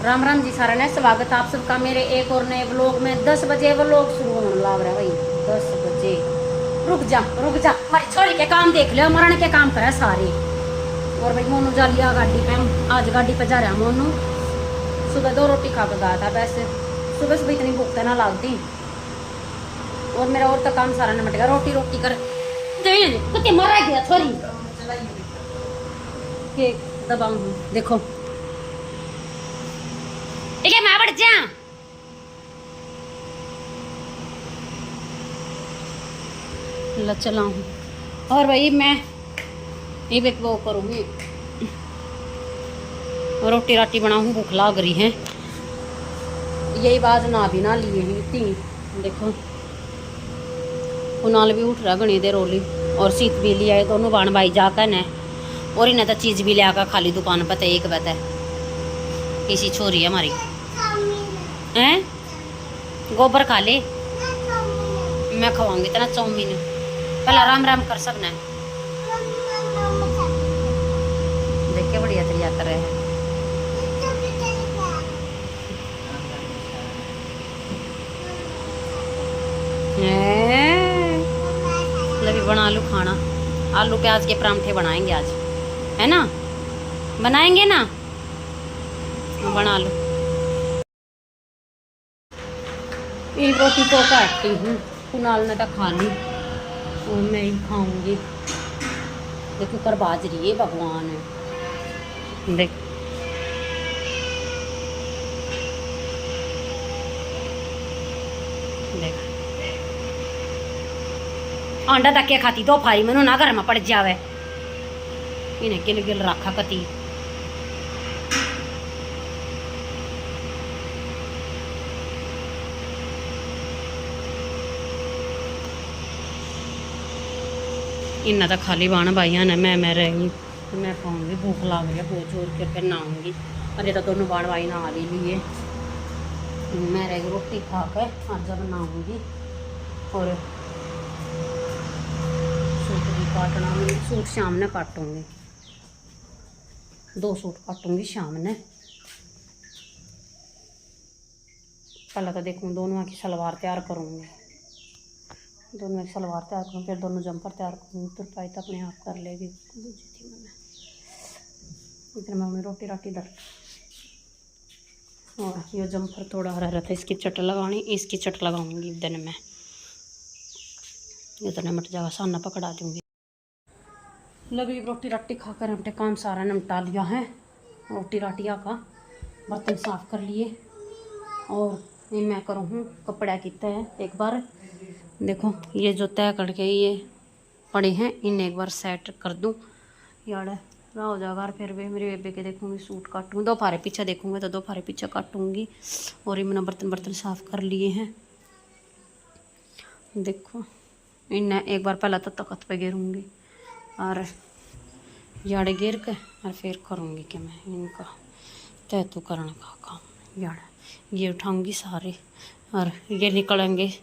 राम राम जी सारा ने स्वागत आप सबका मेरे एक और नए व्लॉग में। 10 बजे व्लॉग शुरू होने लग रहा है भाई। 10 बजे रुक जा हमारी छोरी के काम देख लो, मरण के काम करे सारे। और भाई मोनू जा लिया गाड़ी पे, आज गाड़ी पे जा रहा मोनू। सुबह 2 रोटी खा कर गया था, वैसे सुबह सुबह इतनी भूख तो ना लगती। और मेरा और तो काम सारा निपट गया, रोटी कर तो मरा गया छोरी के दबाऊ देखो ठीक है। मैं बढ़ जा चला हूँ। और भाई मैं ये भी वो करूँगी, रोटी राटी बनाऊँ, भूख लाग रही है। यही बात ना भी ना लिए ही थी। देखो कुनाल भी उठ रहा घनी देर रोली, और सीत भी लिया है। दोनों बाण भाई जाकर न, और इन्हें तो चीज़ भी लिया कर खाली दुकान पर। एक बात है किसी छोरी है हमारी हैं, गोबर खा ले। मैं खवाऊंगी इतना चाउमीन, पहले आराम आराम कर सकना है। देखिए बढ़िया तैयार कर रहे हैं। भी बना लूँ खाना, आलू प्याज के परांठे बनाएंगे आज, है ना? बनाएंगे ना, बना लो। एक रोटी तो काटती हूँ, कुनाल ने तो खा ली और मैं ही खाऊंगी। देखो कर बाज रही है, भगवान है देख। देख अंडा तक के खाती तो फारी मनो ना घर में पड़ जावे। इन्हें गिल गिल रखा कती। इन्ना तो खाली बाण भाइया ने मैं रहेंगी, मैं खाऊंगी। भूख लग रही है बहुत जोर के, फिर नहाऊंगी। अरे तो दोनों बाण भाई नहा ले लिए, मैं रहेगी रोटी खा कर आज जब नहाऊंगी। और सूट भी काटना, सूट शाम ने काटूंगी, 2 सूट काटूंगी शाम ने। पहले तो देखूँ दोनों की सलवार तैयार करूँगी, दोनों की सलवार तैयार करूँ, फिर दोनों जंपर तैयार करूँगी। तुरपाई तो अपने आप कर लेगी। इधर मैं रोटी राटी दर, और ये जंपर थोड़ा हरा रहा था, इसकी चट लगानी, इसकी चट लगाऊंगी दिन में। इतना मट जाएगा, साना पकड़ा दूंगी। लगी रोटी राटी खाकर अपने काम सारा निपटा लिया है। रोटी राटिया का बर्तन साफ कर लिए, और ये मैं करूँ कपड़ा कितना है एक बार। देखो ये जो तय करके ये पड़े हैं, इन्हें एक बार सेट कर दूँ यार रहा हो जाएगा। फिर भी मेरे बेबे के देखूँगी सूट काटूँगी, 2 फारे पीछे देखूँगी तो 2 फारे पीछे काटूँगी। और ये मैंने बर्तन साफ कर लिए हैं। देखो इन्हें एक बार पहले तो तख्त पे गिरूँगी, और याड़ गिर के और फिर करूँगी कि मैं इनका तैतू करने का काम। याड़ ये उठाऊँगी सारे, और ये निकलेंगे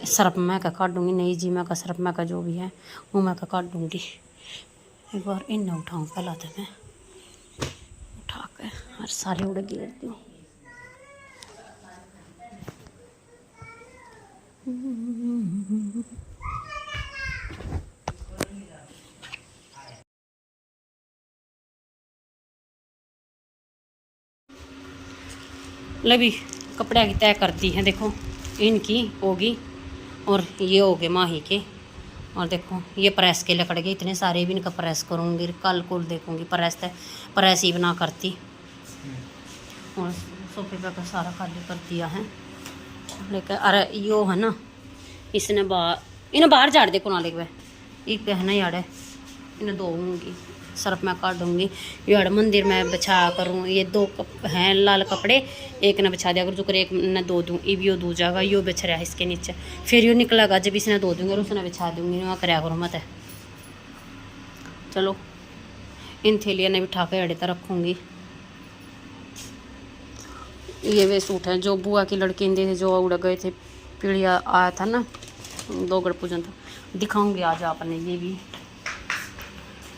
सरप में का काट दूँगी। नहीं जी मैं का सरप में का जो भी है वो मैं का काट दूँगी। एक बार इन उठाऊँ पहला तो मैं उठा के और सारे उड़ गिर दूँ। लभी कपड़े की तय करती हैं। देखो इनकी होगी, और ये हो गए माही के। और देखो ये प्रेस के लकड़ गए इतने सारे, भी इनका प्रेस करूँगी। कल को देखूँगी प्रेस ही बना करती। और सोफे पे का सारा खाली कर दिया है। लेकिन अरे यो है ना, इसने इन्हें बाहर झाड़ दे कुनाले के, एक है ना यार, इन्हें धोऊँगी, सरफ में काट दूँगी। यार मंदिर में बिछा करूँ। ये 2 हैं लाल कपड़े, एक ने बिछा दिया, अगर जो कर एक ने धो दूँ, ये भी यो धो जाएगा। यो बिछ रहा है इसके नीचे, फिर यो निकलेगा जब इसने धो दूँगी और उसने बिछा दूँगी। वहाँ कराया करूँ मत है। चलो इन थैलियाँ ने बिठा कर अड़े तक रखूँगी। ये वे सूट हैं जो बुआ की लड़की इंदे थे, जो उड़ गए थे, पीढ़िया आया था ना 2 गढ़ पूजन था। दिखाऊँगी आज आपने। ये भी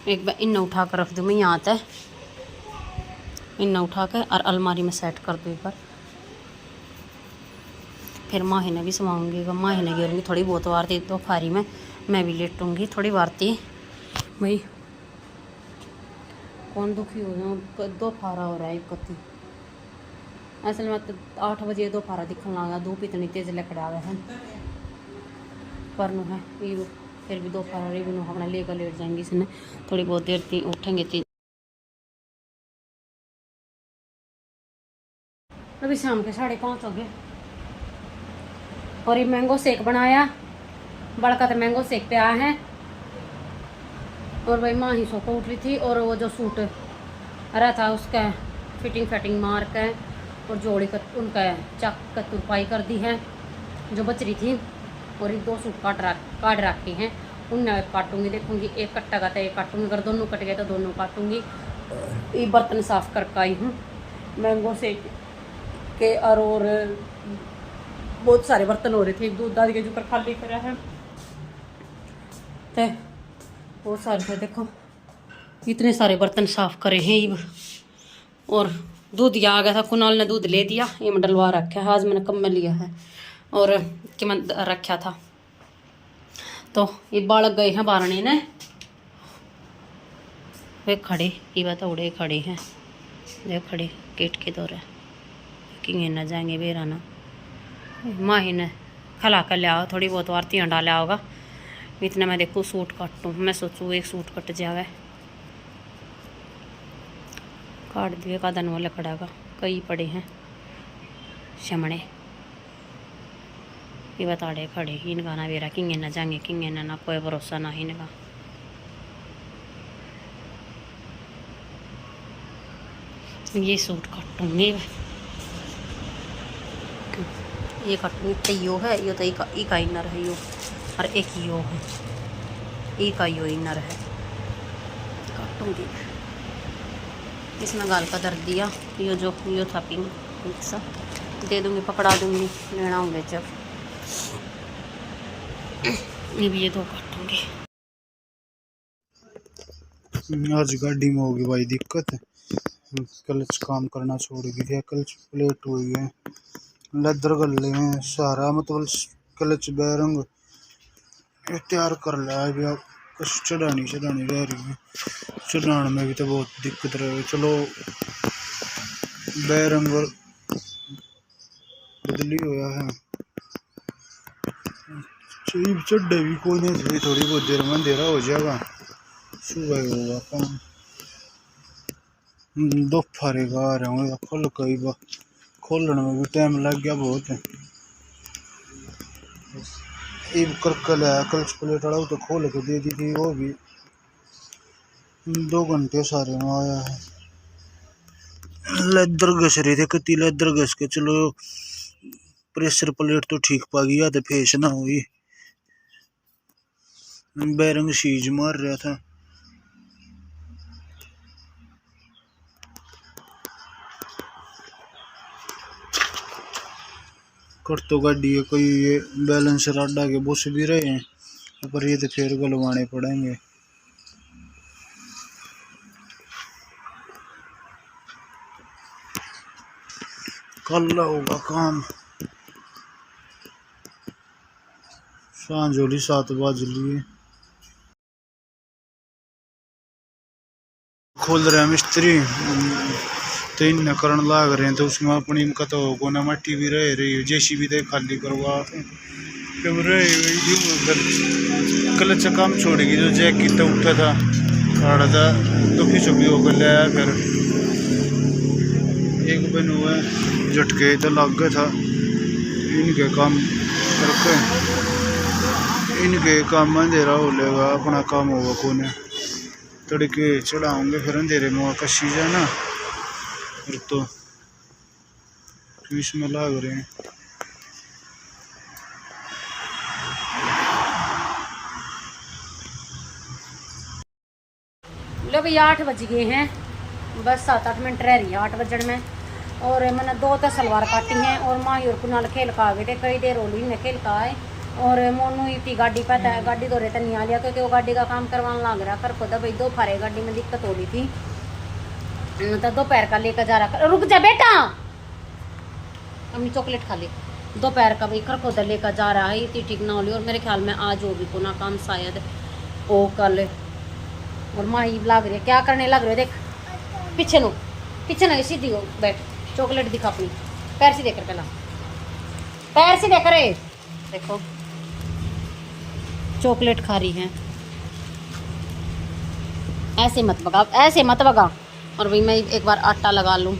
एक बार इन उठा कर रख दूँ मैं यहाँ तक। इन्ना उठा कर और अलमारी में सेट कर दो एक बार। फिर माही ने भी समाऊंगी, माही ने गिरूँगी थोड़ी बहुत वार थी दोपहरी में, मैं भी लेटूँगी थोड़ी वार थी भाई। कौन दुखी हो जाऊँ, दोपहरा हो रहा है कति। असल में तो 8 बजे दोपहरा दिखने लगा, धूप इतनी तेज़ लकड़ा हुआ है पर नु है ये फिर भी दोपहर भी नु अपना लेकर लेट जाएंगे इसने थोड़ी बहुत देर थी उठेंगे थी। अभी शाम के 5:30 हो गए और ये मैंगो शेक बनाया, बड़का तो मैंगो शेक पे आया है। और भाई माँ ही सो को उठ रही थी और वो जो सूट रहा था उसका फिटिंग मार के और जोड़ी कर उनका चक का तुरपाई कर दी है जो बच रही थी। और ये 2 सूट काट रखे हैं, उनने काटूंगी, देखूंगी एक कट्टा का तो एक काटूंगी, अगर दोनों कट गए तो दोनों काटूंगी। ये बर्तन साफ करके आई हूँ मैंगो शेक के और बहुत सारे बर्तन हो रहे थे, दूध दादी के जो ऊपर खाली करा है तो बहुत सारे थे। देखो इतने सारे बर्तन साफ करे हैं ये। और दूध आ गया था, कुणाल ने दूध ले दिया, ये मैं डलवा रखा है, आज मैंने कम में लिया है और कि मैं रखा था। तो ये बालक गए हैं बारने ने, वे खड़े ये बात उड़े खड़े हैं, देख खड़े केट के दौरे कि न जाएंगे बेराना। माही ने खला कर लिया थोड़ी बहुत आरतियाँ डाला होगा, इतना मैं देखूँ सूट काटूँ, मैं सोचूँ एक सूट कट जावे, काट दिए का दन वो लकड़ा का कई पड़े हैं शमणे। ये बताड़े खड़े इनका ना बेरा किंगे ना जाएंगे किंगे ना कोई भरोसा ना इनका। ये सूट काटूंगी, ये काटूंगी तो यो है, यो तो एक इनर है यो और एक यो है, एक यो इनर है काटूंगी। इसमें गाल का दर्द दिया, यो जो यो था पिंक मिक्स दे दूंगी, पकड़ा दूंगी लेना होंगे जब। ये भी ये 2 काटूंगी। आज गाड़ी में होगी भाई दिक्कत, क्लच काम करना छोड़ गई, क्लच प्लेट हुई है, लेदर गले हैं सारा, मतलब क्लच बैरंग तैयार कर लिया है, कुछ चढ़ानी रह रही है, चढ़ाने में भी तो बहुत दिक्कत रहे। चलो बैरंग बदली हुआ है, चढ़े भी कोई नहीं, थोड़ी बहुत देर में अंधेरा हो जाएगा, सुबह होगा काम। दोपहर का आ रहा हूँ, खुल कई बार खोलने में भी टाइम लग गया बहुत। एक करकल है क्लच प्लेट वाला, तो खोल के दे दी थी, वो भी 2 घंटे सारे में आया है। लेदर घस रहे थे, कति लेदर घस के चलो प्रेशर प्लेट तो ठीक पा गया तो फेस ना हुई, बैरंग सीज मार रहा था। कर तो गाड़ी है कोई, ये बैलेंस राडा के बुश भी रहे हैं, पर ये तो फिर गलवाने पड़ेंगे। कल होगा काम, सांझ होली 7 बज लिए, खोल रहे हैं मिस्त्री तो इन करन लाग रहे हैं, तो उसमें अपनी इनका तो कोना मट्टी भी रह रही है, जेसीबी तो खाली करवा क्लच काम छोड़ेगी, जो जैक कितना उठा था खड़ा था दुखी छुपी होकर लाया, फिर एक बन हुआ झटके तो लग गया था, इनके काम करके इनके काम अंधेरा हो लेगा, अपना काम होगा कोने तड़के चढ़ाऊंगे, फिर अंधेरे में कशी जाना, फिर तो इसमें लाग रहे हैं। लो भैया 8 बज गए हैं, बस 7-8 मिनट रह रही है 8 बजन में। और मैंने 2 तो सलवार काटी हैं और माही और कुनाल खेल का आ गए थे, कई देर होली ने खेल का आए। और मोनू इतनी गाड़ी पता है, गाड़ी तो रहता नहीं आ लिया क्योंकि वो गाड़ी का काम करवाने लग रहा कर खुदा भाई, दोपहर गाड़ी में दिक्कत हो रही थी तो दोपहर का लेकर जा रहा, रुक जा बेटा, अपनी चॉकलेट खा ले। दोपहर का भाई खरखोदर लेकर जा रहा है, इतनी ठीक ना हो ली। और मेरे ख्याल में आज वो भी को ना काम शायद ओ कल। और माही लग रही है, क्या करने लग रही है, देख पीछे नो, पीछे ना, सीधी हो बैठ, चॉकलेट दिखा अपनी, पैर से देकर, पहला पैर से देकर, देखो चॉकलेट खा रही है। ऐसे मत भगा, ऐसे मत भगा। और भाई मैं एक बार आटा लगा लूँ।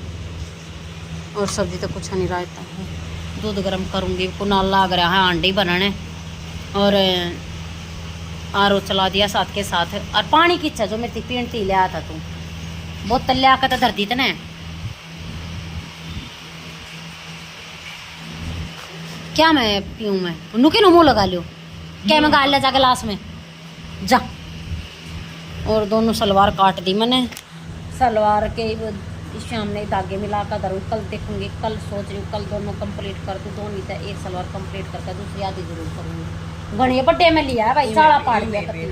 और सब्जी तो कुछ नहीं रहता है, दूध गर्म करूँगी, कुनाल लाग रहा है आंडी बनाने। और आरो चला दिया साथ के साथ। और पानी की इच्छा जो मेरी पीण थी ले आया था तू, बोतल ले आकर तो धर दी तने। क्या मैं पीऊँ, मैं नुके नो मुँह लगा लियो, क्या मैं गाल ले जा गिलास में जा। और दोनों सलवार काट दी मैंने, सलवार के शाम ने धागे मिला कर धरूँ, कल देखूंगी, कल सोच रही हूँ कल दोनों कंप्लीट कर दूँ, दोनों तो एक सलवार कंप्लीट करके दूसरी आधी जरूर करूँगी। घने बड्डे में लिया है भाई, साड़ा पाड़ दिया कति।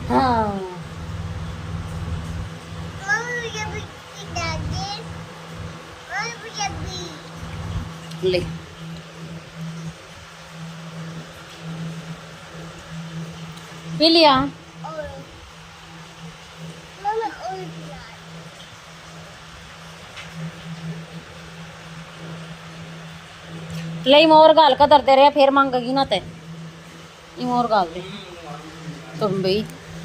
हाँ ले पी लिया। ले मोर गाल का दर्दे रहे, फिर मांगेगी ना ते मोर गाल दे। तो भाई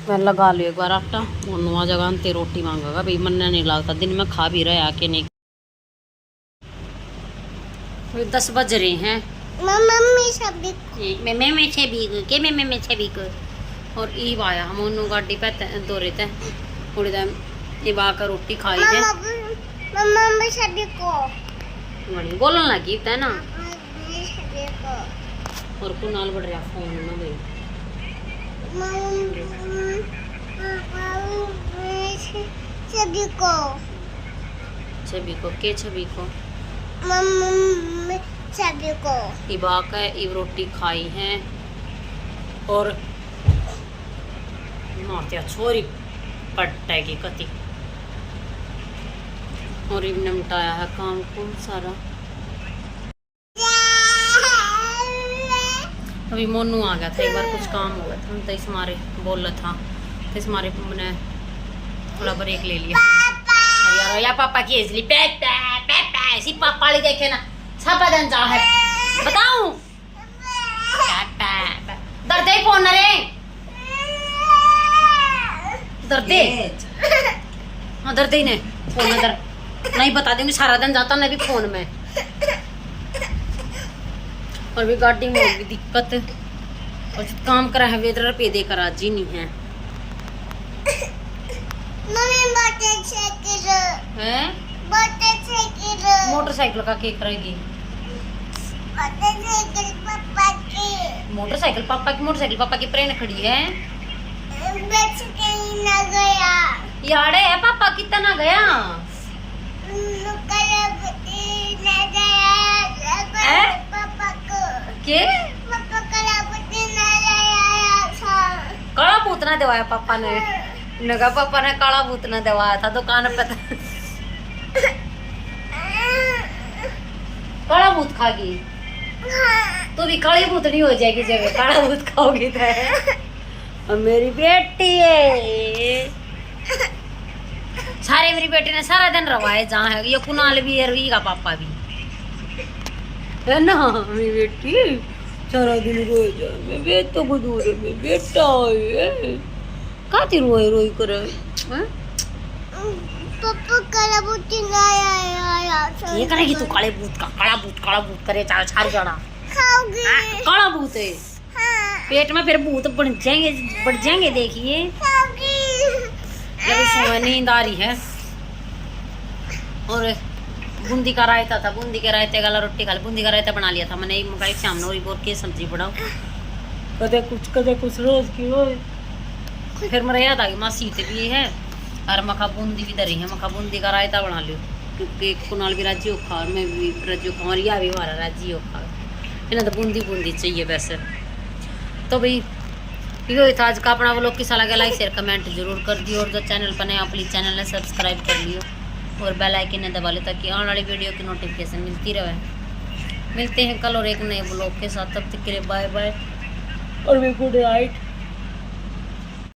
मैं लगा लियो एक बार आटा, नवा जगह ते रोटी मांगेगा भाई, मन नहीं लगता, दिन में खा भी रहा कि नहीं। 10 बज रहे हैं। और ईब आया, हम उन्होंने गाड़ी पे दो रहे थे थोड़ी देर, ईब आकर रोटी खाई है। बोलन लगी था ना। और कुनाल बढ़ रहा फोन में भाई, छवि को के छवि को छवि को इबा का इब रोटी खाई है। और मात्या छोरी पट्टा की कति। और इब निपटाया है काम को सारा। अभी मोनू आ गया था, एक बार कुछ काम हो गया था तो इस मारे बोल रहा था, तो इस मारे मैंने थोड़ा ब्रेक ले लिया। अरे यार या पापा की इसलिए ऐसी पापा ली देखे ना छापा दन जा है बताऊं दर्द ही फोन रे दर्द हाँ दर्द ही ने फोन दर्द नहीं बता देंगे, सारा दिन जाता ना भी फोन में। और भी गाड़ी में होगी दिक्कत, और काम करा है वेदर पे देकर आज ही नहीं है। मोटरसाइकिल का केक करेगी, मोटरसाइकिल पापा की, मोटरसाइकिल पापा की प्रेन खड़ी है यारे है पापा कितना गया के काला भूतना दवाया पापा ने, नगा पापा ने काला भूतना दवाया था दुकान पे। काला भूत खागी तो भी काली भूतनी हो जाएगी जब काला भूत खाओगी तो। मेरी बेटी है सारे, मेरी बेटी ने सारा दिन रवाए जहाँ है, ये कुनाल भी है रवी का पापा भी है ना। मेरी बेटी सारा दिन रोए जाए, मैं बेट तो दूर है, मैं बेटा है काती रोए रोई करे। पापा काला भूत आया ये करेगी तू काले भूत का, काला भूत करे चार छार जाना खाओगी। काला भूत है हाँ, पेट में, फिर भूत बढ़ जाएंगे देखिए। जब समय नींद आ रही है। और बूंदी का रायता था, बूंदी के रायते वाला रोटी खा ली, बूंदी का रायता बना लिया था मैंने। मकाई शाम ने बोर के सब्जी बनाओ, कदे कुछ रोज की रोज। फिर मेरा याद आ गई माँ सीत भी है और मखा बूंदी भी धरी है, मखा बूंदी का रायता बना लियो क्योंकि कुनाल भी राजी हो खा और मैं भी राजी हो खा और या भी हमारा राजी हो खा। इन्हें तो बूंदी चाहिए वैसे। तो भाई यो था आज का अपना व्लॉग, किसा लगा लाइक शेयर कमेंट जरूर कर दियो। और जो चैनल पर नया प्लीज चैनल ने सब्सक्राइब कर लियो। और बेल आइकन ने दबा लें ताकि आने वाली वीडियो की नोटिफिकेशन मिलती रहे। मिलते हैं कल और एक नए ब्लॉग के साथ, तब तक के लिए बाय बाय और गुड नाइट।